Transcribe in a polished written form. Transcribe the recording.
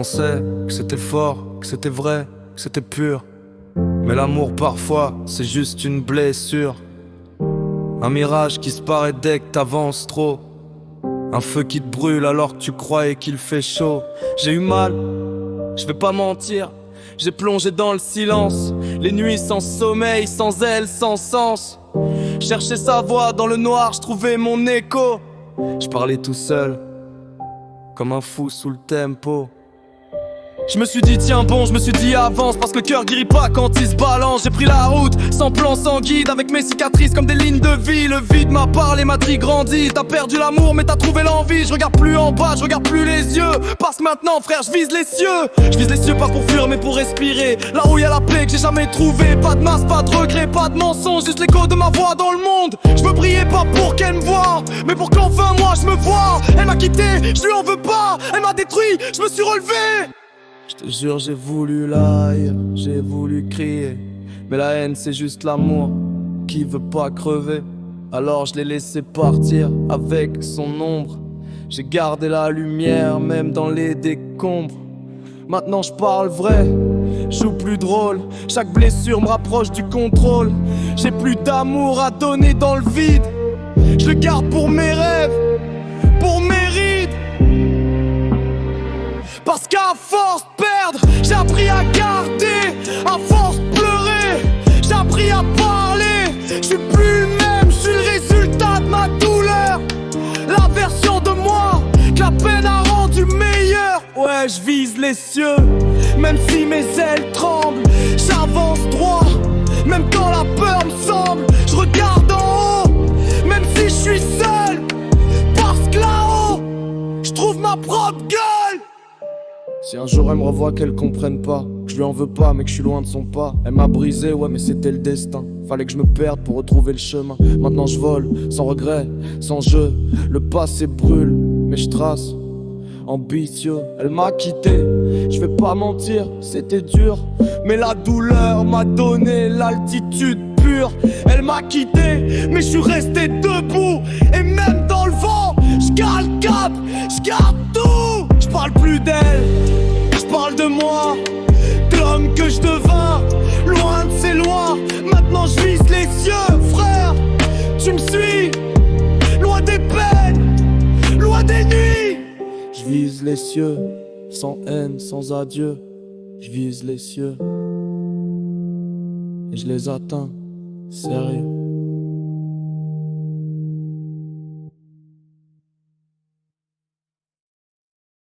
pensais que c'était fort, que c'était vrai, que c'était pur. Mais l'amour parfois c'est juste une blessure. Un mirage qui se paraît dès que t'avances trop. Un feu qui te brûle alors que tu croyais qu'il fait chaud. J'ai eu mal, je vais pas mentir. J'ai plongé dans le silence, les nuits sans sommeil, sans aile, sans sens. Cherchais sa voix dans le noir, je trouvais mon écho. Je parlais tout seul, comme un fou sous le tempo. Je me suis dit tiens bon, je me suis dit avance, parce que le cœur guérit pas quand il se balance. J'ai pris la route, sans plan, sans guide, avec mes cicatrices comme des lignes de vie. Le vide m'a parlé, m'a dit grandis. T'as perdu l'amour mais t'as trouvé l'envie. Je regarde plus en bas, je regarde plus les yeux, parce que maintenant frère je vise les cieux. Je vise les cieux pas pour fuir mais pour respirer. Là où y a la paix que j'ai jamais trouvé. Pas de masse, pas de regret, pas de mensonge, juste l'écho de ma voix dans le monde. Je veux briller pas pour qu'elle me voie, mais pour qu'enfin moi je me vois. Elle m'a quitté, je lui en veux pas. Elle m'a détruit, je me suis relevé. Je te jure j'ai voulu la haïr, j'ai voulu crier. Mais la haine c'est juste l'amour qui veut pas crever. Alors je l'ai laissé partir avec son ombre. J'ai gardé la lumière même dans les décombres. Maintenant je parle vrai, je joue plus drôle. Chaque blessure me rapproche du contrôle. J'ai plus d'amour à donner dans le vide. Je le garde pour mes rêves, pour mes rides. Parce qu'à force de perdre, j'ai appris à garder. À force de pleurer, j'ai appris à parler. Je suis plus le même, je suis le résultat de ma douleur. La version de moi que la peine a rendu meilleure. Ouais, je vise les cieux, même si mes ailes tremblent. J'avance droit, même quand la peur me semble. Je regarde en haut, même si je suis seul. Parce que là-haut, je trouve ma propre gueule. Si un jour elle me revoit qu'elle comprenne pas, que je lui en veux pas mais que je suis loin de son pas. Elle m'a brisé, ouais mais c'était le destin. Fallait que je me perde pour retrouver le chemin. Maintenant je vole, sans regret, sans jeu. Le passé brûle, mais je trace. Ambitieux, elle m'a quitté. Je vais pas mentir, c'était dur. Mais la douleur m'a donné l'altitude pure. Elle m'a quitté, mais je suis resté debout. Et même dans le vent, je garde le cap, je garde tout. Je parle plus d'elle, je parle de moi, de l'homme que je devins. Loin de ces lois, maintenant je vise les cieux. Frère, tu me suis, loin des peines, loin des nuits. Je vise les cieux, sans haine, sans adieu. Je vise les cieux et je les atteins, sérieux.